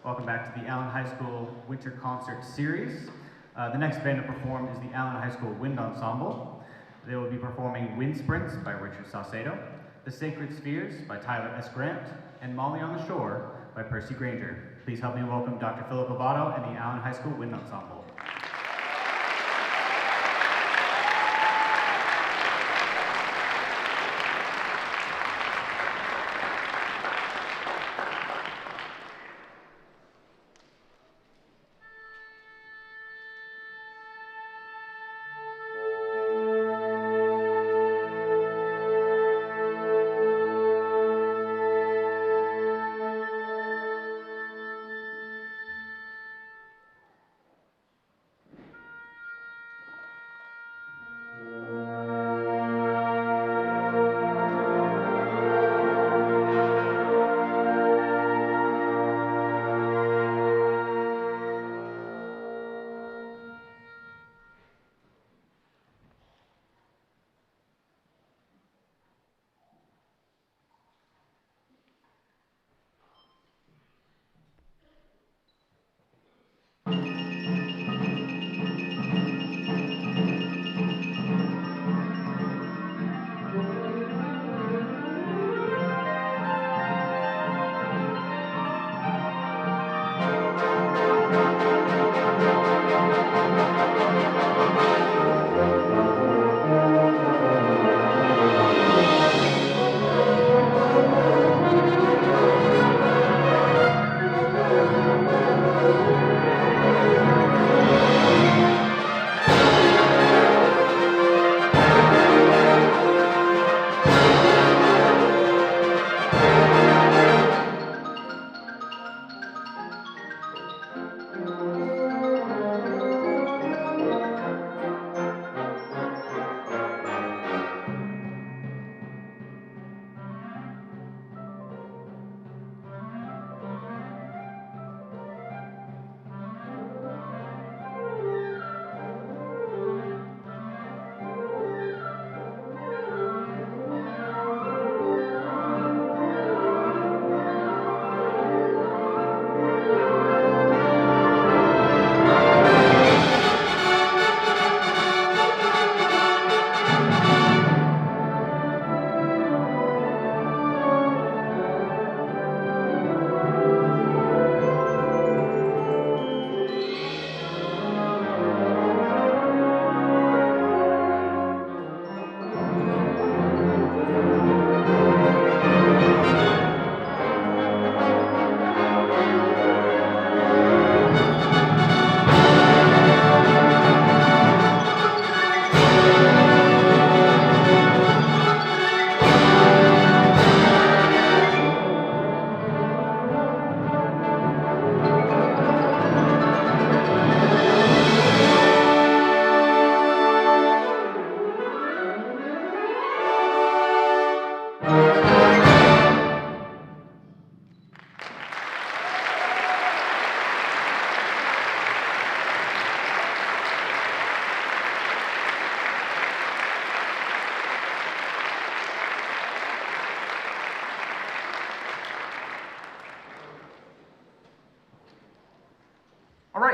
Welcome back to the Allen High School Winter Concert Series. The next band to perform is the Allen High School Wind Ensemble. They will be performing Wind Sprints by Richard Saucedo, The Sacred Spheres by Tyler S. Grant, and Molly on the Shore by Percy Granger. Please help me welcome Dr. Philip Lovato and the Allen High School Wind Ensemble.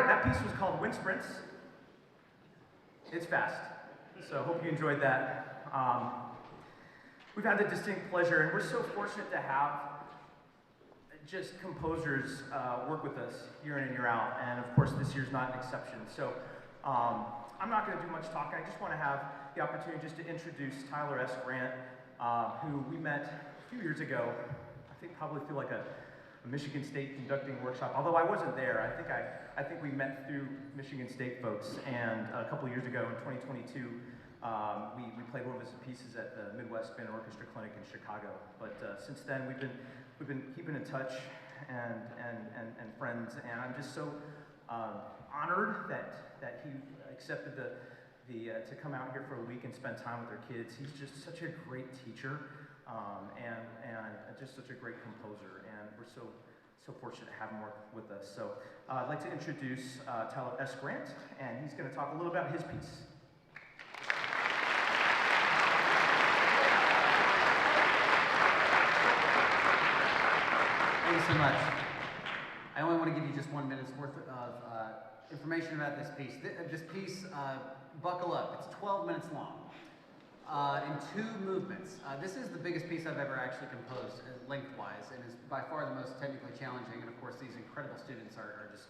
That piece was called Wind Sprints. It's fast, so hope you enjoyed that. We've had the distinct pleasure, and we're so fortunate to have just composers work with us year in and year out, and of course this year's not an exception. So I'm not going to do much talking. I just want to have the opportunity just to introduce Tyler S. Grant, who we met a few years ago. I think probably through like a Michigan State conducting workshop, although I wasn't there. I think we met through Michigan State folks, and a couple of years ago in 2022, we played one of his pieces at the Midwest Band Orchestra Clinic in Chicago. But since then, we've been keeping in touch and friends, and I'm just so honored that he accepted to come out here for a week and spend time with our kids. He's just such a great teacher. And just such a great composer, and we're so fortunate to have him work with us. So I'd like to introduce Tyler S. Grant, and he's going to talk a little about his piece. Thanks so much. I only want to give you just 1 minute's worth of information about this piece. This piece, buckle up, it's 12 minutes long in 2 movements. This is the biggest piece I've ever actually composed lengthwise, and is by far the most technically challenging, and of course these incredible students are just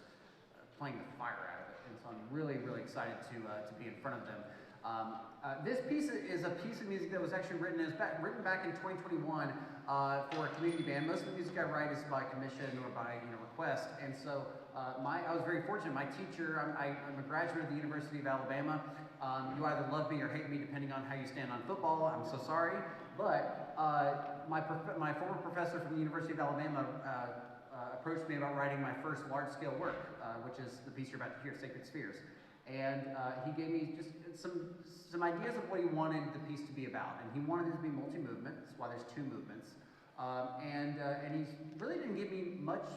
playing the fire out of it, and so I'm really, really excited to be in front of them. This piece is a piece of music that was actually written back in 2021 for a community band. Most of the music I write is by commission or by request, and so I was very fortunate. My teacher, I'm a graduate of the University of Alabama. You either love me or hate me depending on how you stand on football. I'm so sorry, but my former professor from the University of Alabama approached me about writing my first large-scale work, which is the piece you're about to hear, Sacred Spheres. And he gave me just some ideas of what he wanted the piece to be about. And he wanted it to be multi-movement. That's why there's 2 movements. And he really didn't give me much,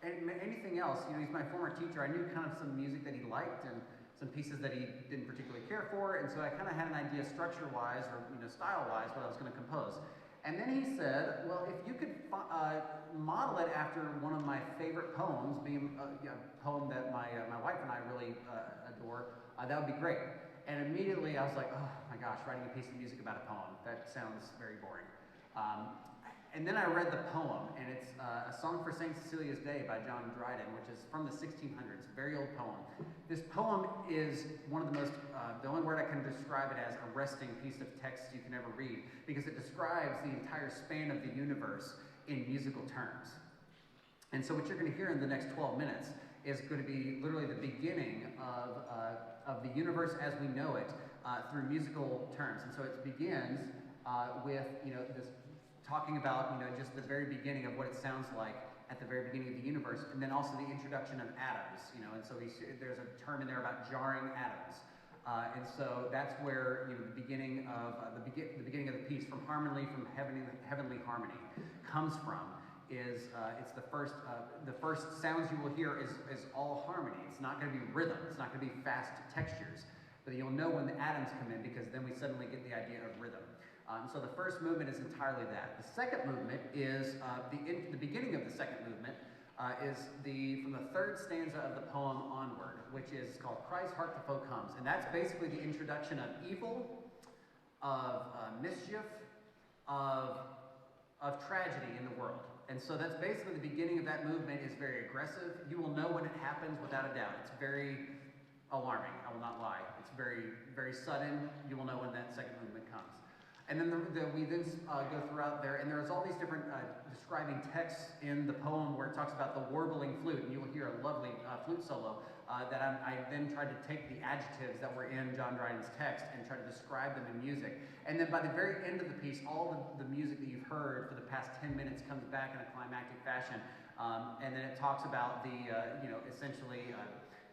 anything else. He's my former teacher. I knew kind of some music that he liked and some pieces that he didn't particularly care for. And so I kind of had an idea structure-wise or style-wise what I was going to compose. And then he said, well, if you could model it after one of my favorite poems, being a poem that my wife and I really adore, that would be great. And immediately I was like, oh my gosh, writing a piece of music about a poem, that sounds very boring. And then I read the poem, and it's A Song for St. Cecilia's Day by John Dryden, which is from the 1600s, a very old poem. This poem is one of the most, the only word I can describe it as, arresting piece of text you can ever read, because it describes the entire span of the universe in musical terms. And so what you're going to hear in the next 12 minutes is going to be literally the beginning of the universe as we know it through musical terms. And so it begins with, this talking about, just the very beginning of what it sounds like at the very beginning of the universe, and then also the introduction of atoms, and so there's a term in there about jarring atoms. And so that's where the beginning of the beginning of the piece, from heavenly harmony, comes from. It's the first sounds you will hear is all harmony. It's not going to be rhythm. It's not going to be fast textures. But you'll know when the atoms come in, because then we suddenly get the idea of rhythm. So the first movement is entirely that. The second movement is the beginning of the second movement is from the 3rd stanza of the poem onward, which is called Christ Hark the Foe Comes. And that's basically the introduction of evil, of mischief, of tragedy in the world. And so that's basically the beginning of that movement. Is very aggressive. You will know when it happens without a doubt. It's very alarming, I will not lie. It's very, very sudden. You will know when that second movement comes. And then we then go throughout there, and there's all these different describing texts in the poem where it talks about the warbling flute, and you will hear a lovely flute solo that I then tried to take the adjectives that were in John Dryden's text and try to describe them in music. And then by the very end of the piece, all the music that you've heard for the past 10 minutes comes back in a climactic fashion, and then it talks about essentially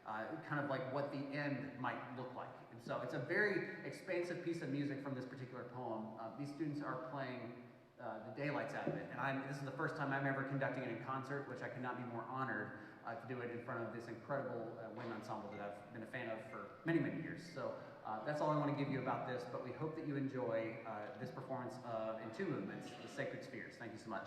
kind of like what the end might look like. And so it's a very expansive piece of music from this particular poem. These students are playing the daylights out of it, and this is the first time I'm ever conducting it in concert, which I could not be more honored to do it in front of this incredible wind ensemble that I've been a fan of for many, many years. So that's all I want to give you about this, but we hope that you enjoy this performance in 2 movements, the Sacred Spheres. Thank you so much.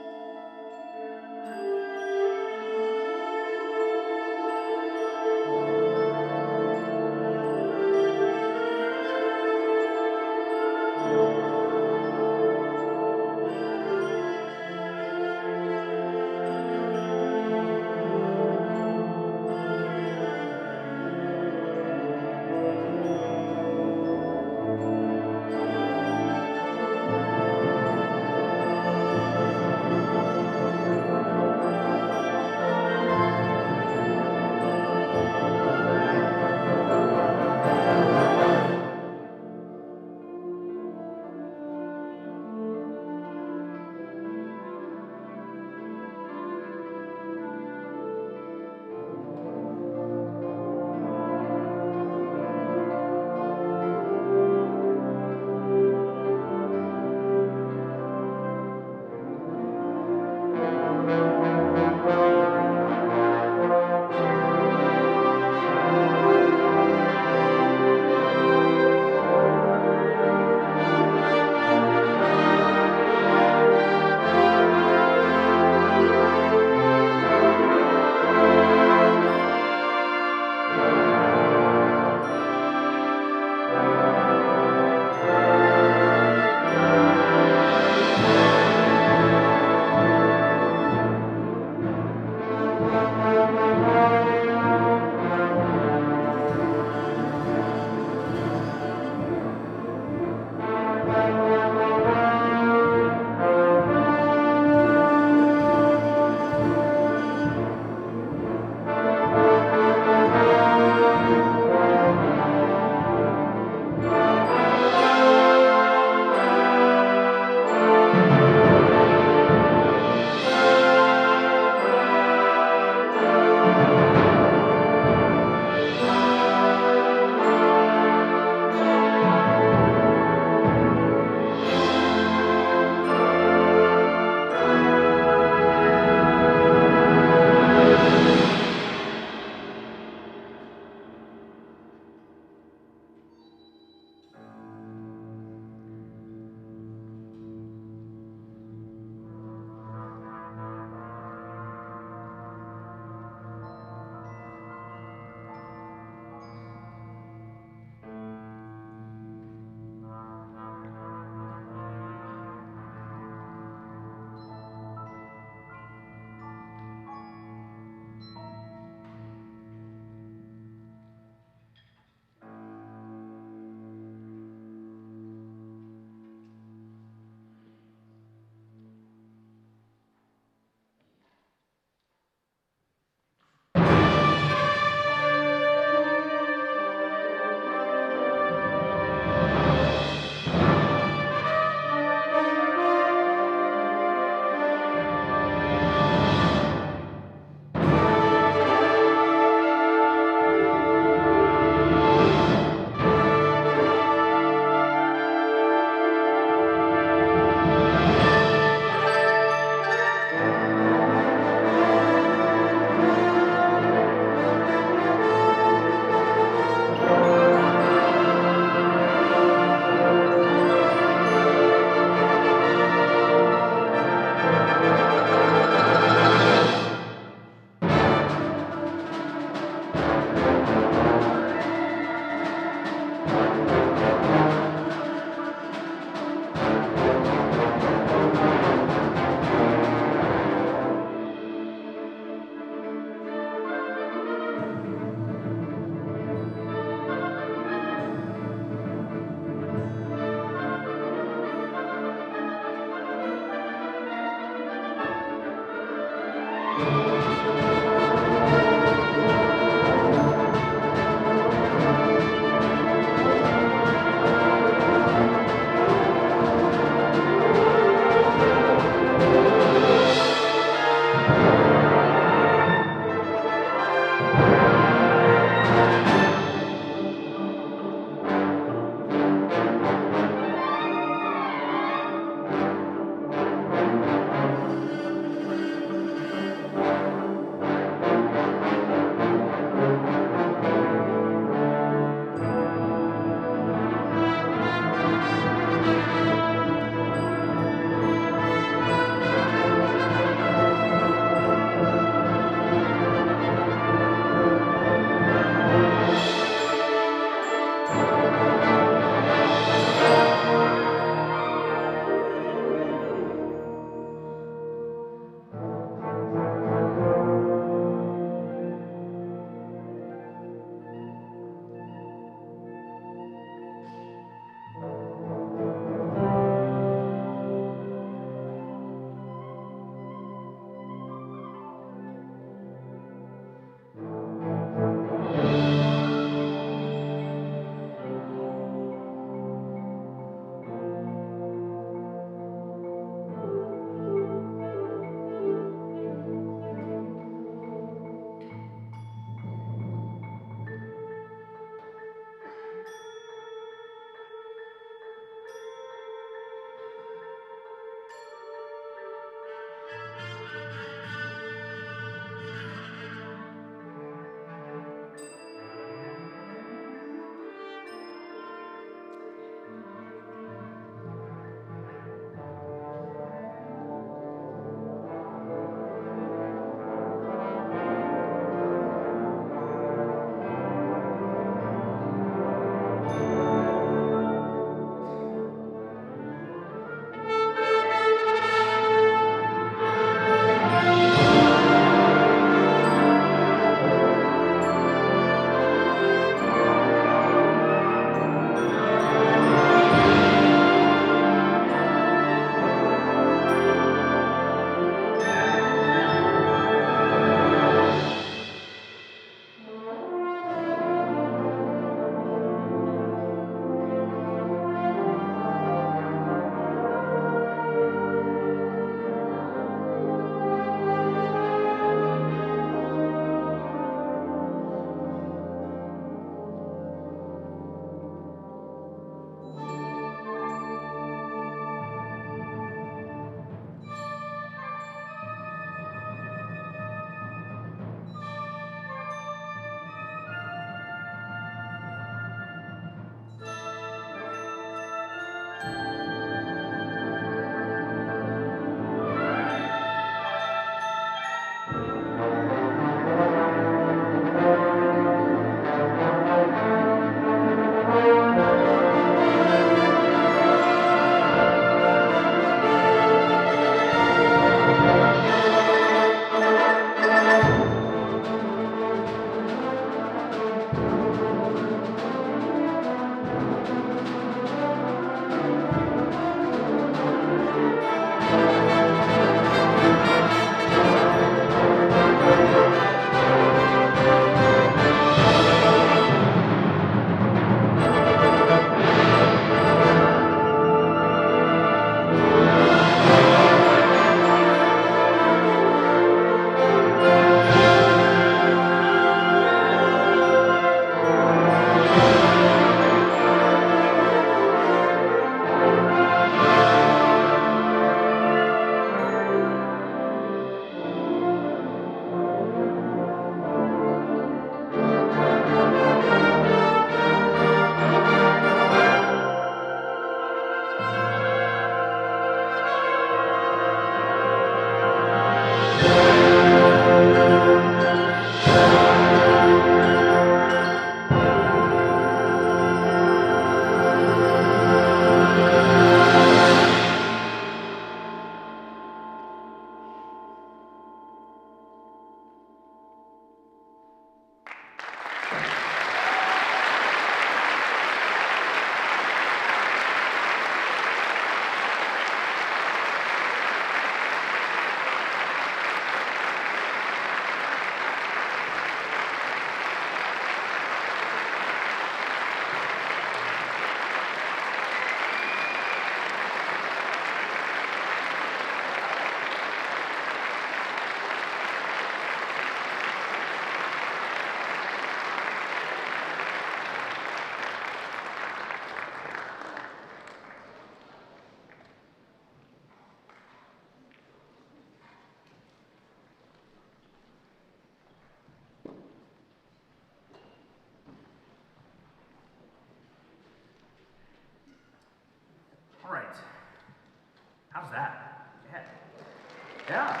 Yeah.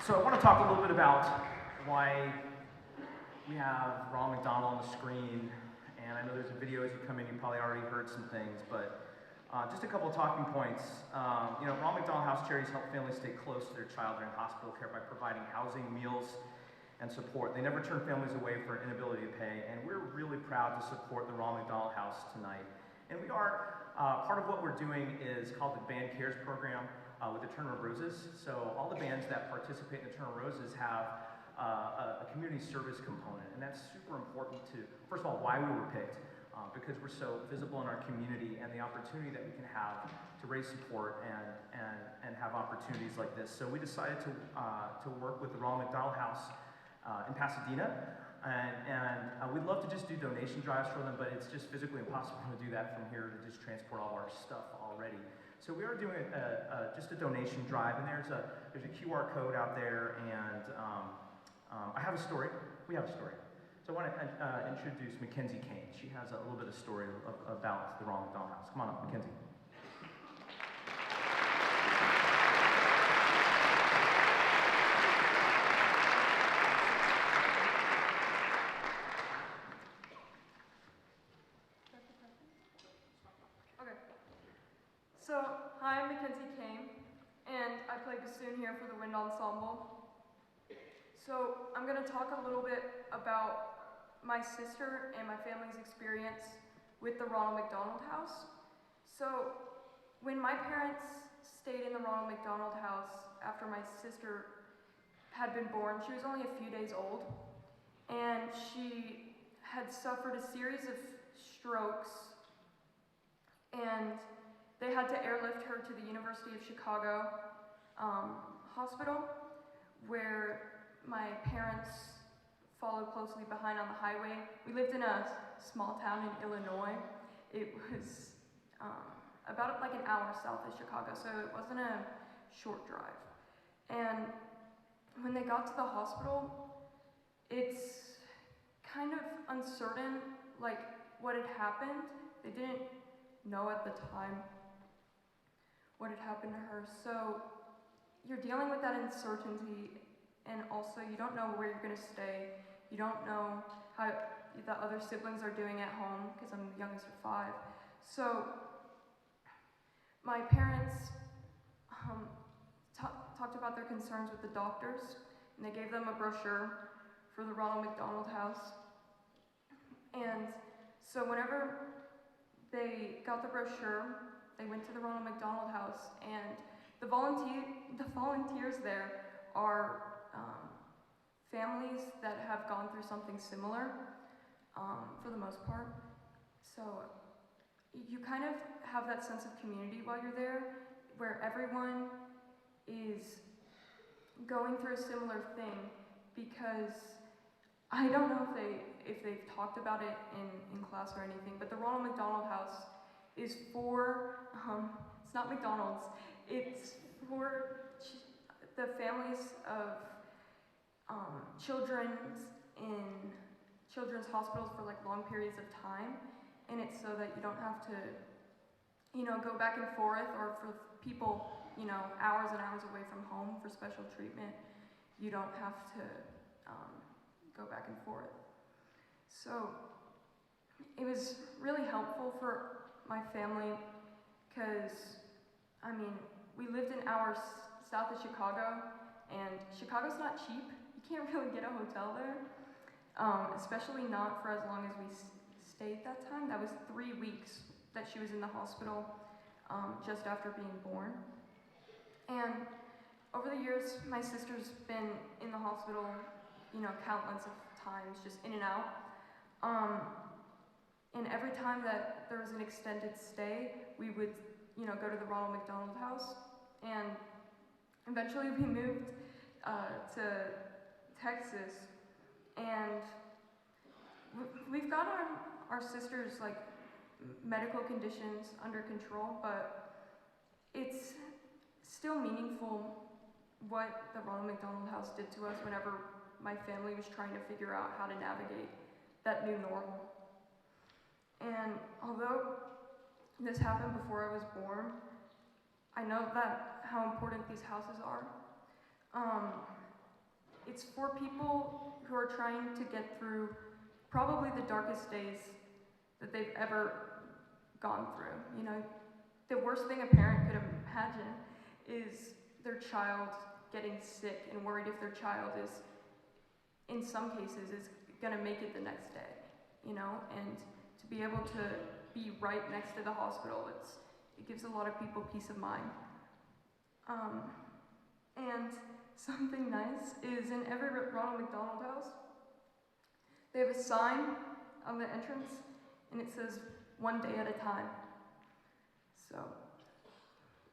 So I want to talk a little bit about why we have Ronald McDonald on the screen, and I know there's a video as you come in, you probably already heard some things, but just a couple of talking points. Ronald McDonald House Charities help families stay close to their child during hospital care by providing housing, meals, and support. They never turn families away for an inability to pay, and we're really proud to support the Ronald McDonald House tonight. And we are, part of what we're doing is called the Band Cares program with the Turner of Roses. So all the bands that participate in the Turner of Roses have a community service component, and that's super important to, first of all, why we were picked, because we're so visible in our community and the opportunity that we can have to raise support and have opportunities like this. So we decided to work with the Ronald McDonald House in Pasadena, and we'd love to just do donation drives for them, but it's just physically impossible to do that from here to just transport all of our stuff already. So we are doing just a donation drive, and there's a QR code out there, and I have a story. We have a story. So I want to introduce Mackenzie Kane. She has a little bit of story about the Ronald McDonald House. Come on up, Mackenzie. So, hi, I'm Mackenzie Kane, and I play bassoon here for the Wind Ensemble. So, I'm going to talk a little bit about my sister and my family's experience with the Ronald McDonald House. So, when my parents stayed in the Ronald McDonald House after my sister had been born, she was only a few days old, and she had suffered a series of strokes, and they had to airlift her to the University of Chicago hospital, where my parents followed closely behind on the highway. We lived in a small town in Illinois. It was about like an hour south of Chicago, so it wasn't a short drive. And when they got to the hospital, it's kind of uncertain, like what had happened. They didn't know at the time what had happened to her. So you're dealing with that uncertainty, and also you don't know where you're going to stay. You don't know how the other siblings are doing at home, because I'm the youngest of 5. So my parents talked about their concerns with the doctors, and they gave them a brochure for the Ronald McDonald House. And so whenever they got the brochure, they went to the Ronald McDonald House, and the volunteers there are families that have gone through something similar, for the most part. So you kind of have that sense of community while you're there, where everyone is going through a similar thing, because I don't know if they've talked about it in class or anything, but the Ronald McDonald House is for, it's not McDonald's, it's for the families of children in children's hospitals for like long periods of time, and it's so that you don't have to, go back and forth, or for people, hours and hours away from home for special treatment, you don't have to go back and forth. So it was really helpful for my family, because, we lived in hours south of Chicago, and Chicago's not cheap. You can't really get a hotel there, especially not for as long as we stayed that time. That was 3 weeks that she was in the hospital, just after being born. And over the years, my sister's been in the hospital, countless of times, just in and out. And every time that there was an extended stay, we would, go to the Ronald McDonald House. And eventually we moved to Texas, and we've got our sister's medical conditions under control, but it's still meaningful what the Ronald McDonald House did to us whenever my family was trying to figure out how to navigate that new normal. And although this happened before I was born, I know that how important these houses are. It's for people who are trying to get through probably the darkest days that they've ever gone through. You know, the worst thing a parent could imagine is their child getting sick and worried if their child is, in some cases, is gonna make it the next day, you know? And to be able to be right next to the hospital, it gives a lot of people peace of mind. And something nice is in every Ronald McDonald house, they have a sign on the entrance, and it says, "One day at a time." So,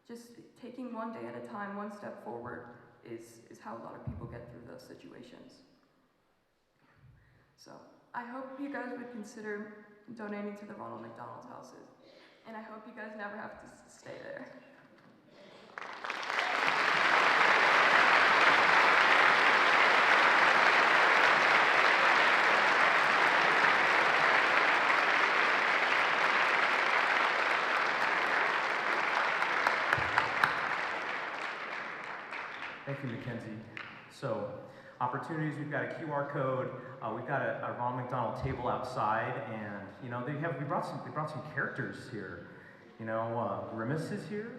just taking one day at a time, one step forward, is how a lot of people get through those situations. So, I hope you guys would consider donating to the Ronald McDonald houses, and I hope you guys never have to stay there. Thank you, Mackenzie. So, opportunities, we've got a QR code, we've got a Ronald McDonald table outside, and you know, they brought some characters here. You know, Grimace is here,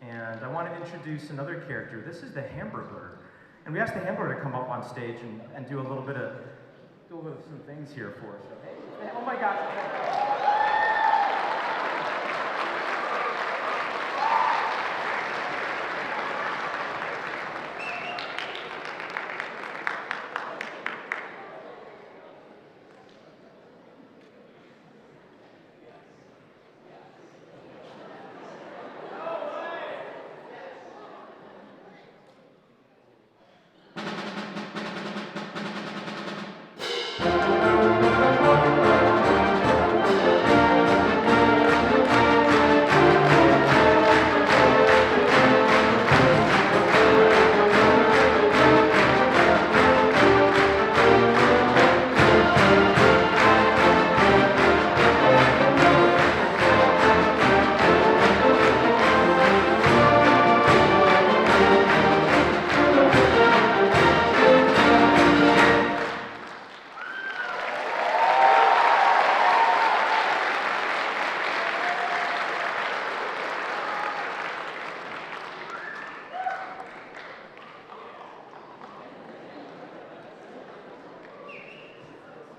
and I want to introduce another character. This is the Hamburger, and we asked the Hamburger to come up on stage and do a little bit of some things here for us. So, hey, oh my gosh.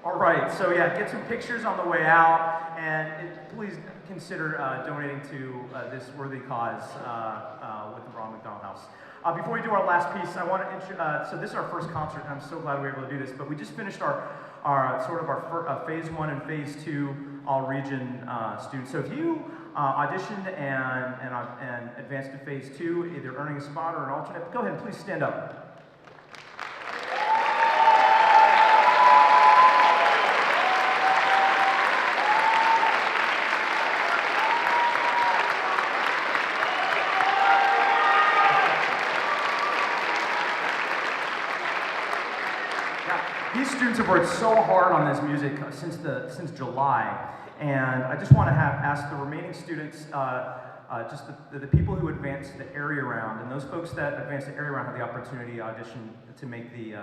All right, so yeah, get some pictures on the way out, and please consider donating to this worthy cause with the Ronald McDonald House. Before we do our last piece, I want to so this is our first concert, and I'm so glad we were able to do this, but we just finished our phase 1 and phase 2 all-region students. So if you auditioned and advanced to phase 2, either earning a spot or an alternate, go ahead and please stand up. These students have worked so hard on this music since July, and I just want to ask the remaining students, just the people who advance the area round, and those folks that advance the area round have the opportunity to audition to make the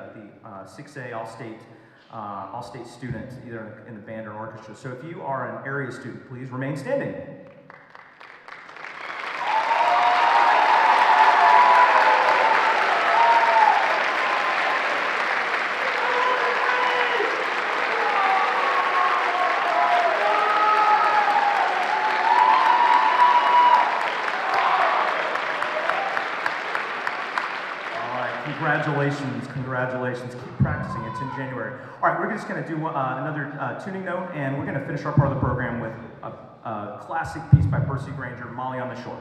6A all-state student, either in the band or orchestra. So if you are an area student, please remain standing. Congratulations, keep practicing, it's in January. All right, we're just gonna do another tuning note, and we're gonna finish our part of the program with a classic piece by Percy Granger, Molly on the Shore.